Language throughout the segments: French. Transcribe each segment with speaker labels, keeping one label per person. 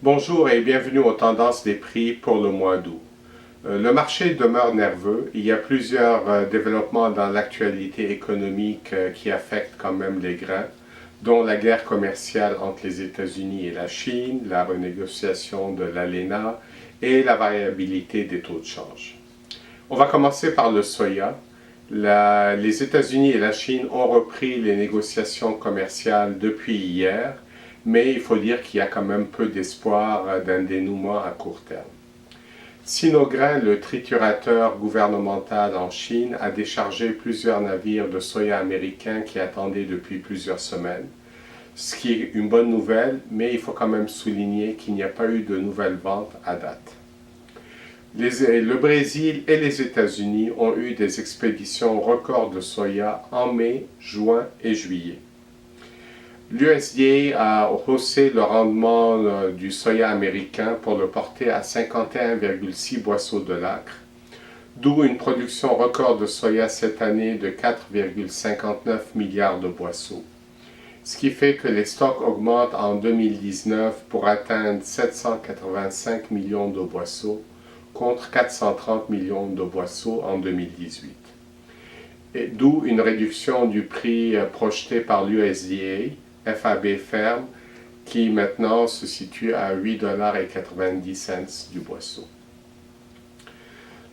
Speaker 1: Bonjour et bienvenue aux tendances des prix pour le mois d'août. Le marché demeure nerveux. Il y a plusieurs développements dans l'actualité économique qui affectent quand même les grains, dont la guerre commerciale entre les États-Unis et la Chine, la renégociation de l'ALENA et la variabilité des taux de change. On va commencer par le soya. Les États-Unis et la Chine ont repris les négociations commerciales depuis hier, mais il faut dire qu'il y a quand même peu d'espoir d'un dénouement à court terme. Sinogrin, le triturateur gouvernemental en Chine, a déchargé plusieurs navires de soya américains qui attendaient depuis plusieurs semaines, ce qui est une bonne nouvelle, mais il faut quand même souligner qu'il n'y a pas eu de nouvelles ventes à date. Le Brésil et les États-Unis ont eu des expéditions records de soya en mai, juin et juillet. L'USDA a haussé le rendement du soya américain pour le porter à 51,6 boisseaux de l'acre, d'où une production record de soya cette année de 4,59 milliards de boisseaux, ce qui fait que les stocks augmentent en 2019 pour atteindre 785 millions de boisseaux contre 430 millions de boisseaux en 2018. D'où une réduction du prix projeté par l'USDA, FAB ferme, qui maintenant se situe à 8,90 $ du boisseau.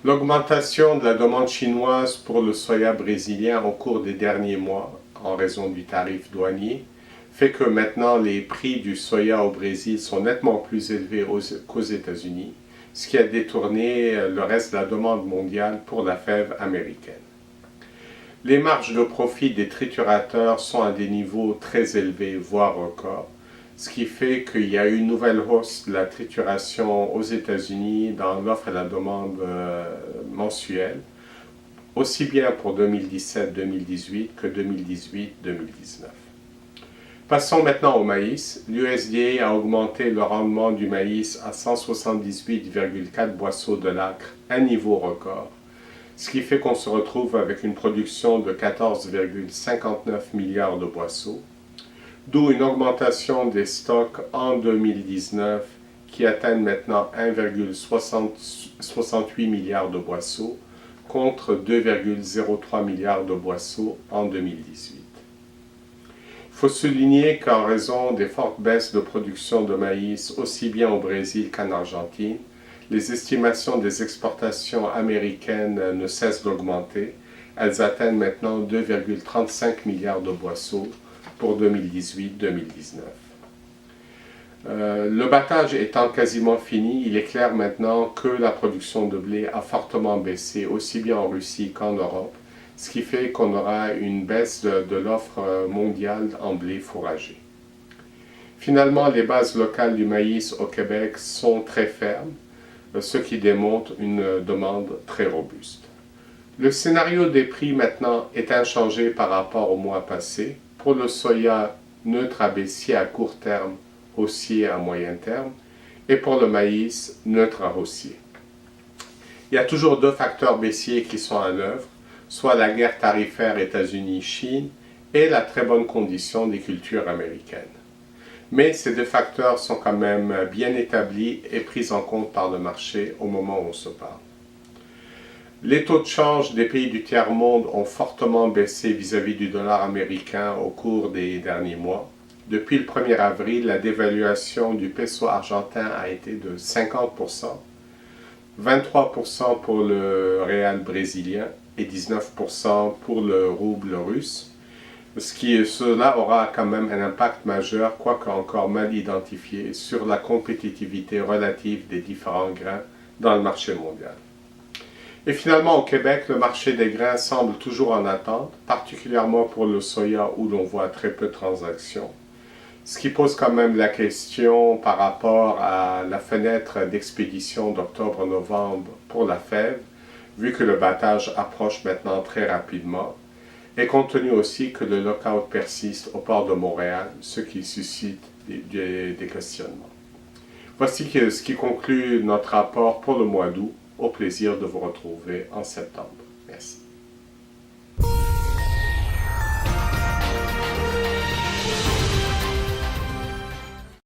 Speaker 1: L'augmentation de la demande chinoise pour le soya brésilien au cours des derniers mois, en raison du tarif douanier, fait que maintenant les prix du soya au Brésil sont nettement plus élevés qu'aux États-Unis, ce qui a détourné le reste de la demande mondiale pour la fève américaine. Les marges de profit des triturateurs sont à des niveaux très élevés, voire records, ce qui fait qu'il y a eu une nouvelle hausse de la trituration aux États-Unis dans l'offre et la demande mensuelle, aussi bien pour 2017-2018 que 2018-2019. Passons maintenant au maïs. L'USDA a augmenté le rendement du maïs à 178,4 boisseaux de l'acre, un niveau record, ce qui fait qu'on se retrouve avec une production de 14,59 milliards de boisseaux, d'où une augmentation des stocks en 2019 qui atteignent maintenant 1,68 milliards de boisseaux contre 2,03 milliards de boisseaux en 2018. Il faut souligner qu'en raison des fortes baisses de production de maïs aussi bien au Brésil qu'en Argentine, les estimations des exportations américaines ne cessent d'augmenter. Elles atteignent maintenant 2,35 milliards de boisseaux pour 2018-2019. Le battage étant quasiment fini, il est clair maintenant que la production de blé a fortement baissé, aussi bien en Russie qu'en Europe, ce qui fait qu'on aura une baisse de l'offre mondiale en blé fourragé. Finalement, les bases locales du maïs au Québec sont très fermes, ce qui démontre une demande très robuste. Le scénario des prix maintenant est inchangé par rapport au mois passé. Pour le soya, neutre à baissier à court terme, haussier à moyen terme, et pour le maïs, neutre à haussier. Il y a toujours deux facteurs baissiers qui sont à l'œuvre, soit la guerre tarifaire États-Unis-Chine et la très bonne condition des cultures américaines. Mais ces deux facteurs sont quand même bien établis et pris en compte par le marché au moment où on se parle. Les taux de change des pays du tiers-monde ont fortement baissé vis-à-vis du dollar américain au cours des derniers mois. Depuis le 1er avril, la dévaluation du peso argentin a été de 50%, 23% pour le réal brésilien et 19% pour le rouble russe. Cela aura quand même un impact majeur, quoique encore mal identifié, sur la compétitivité relative des différents grains dans le marché mondial. Et finalement, au Québec, le marché des grains semble toujours en attente, particulièrement pour le soya où l'on voit très peu de transactions. Ce qui pose quand même la question par rapport à la fenêtre d'expédition d'octobre-novembre pour la fève, vu que le battage approche maintenant très rapidement. Et compte tenu aussi que le lockout persiste au port de Montréal, ce qui suscite des questionnements. Voici ce qui conclut notre rapport pour le mois d'août. Au plaisir de vous retrouver en septembre.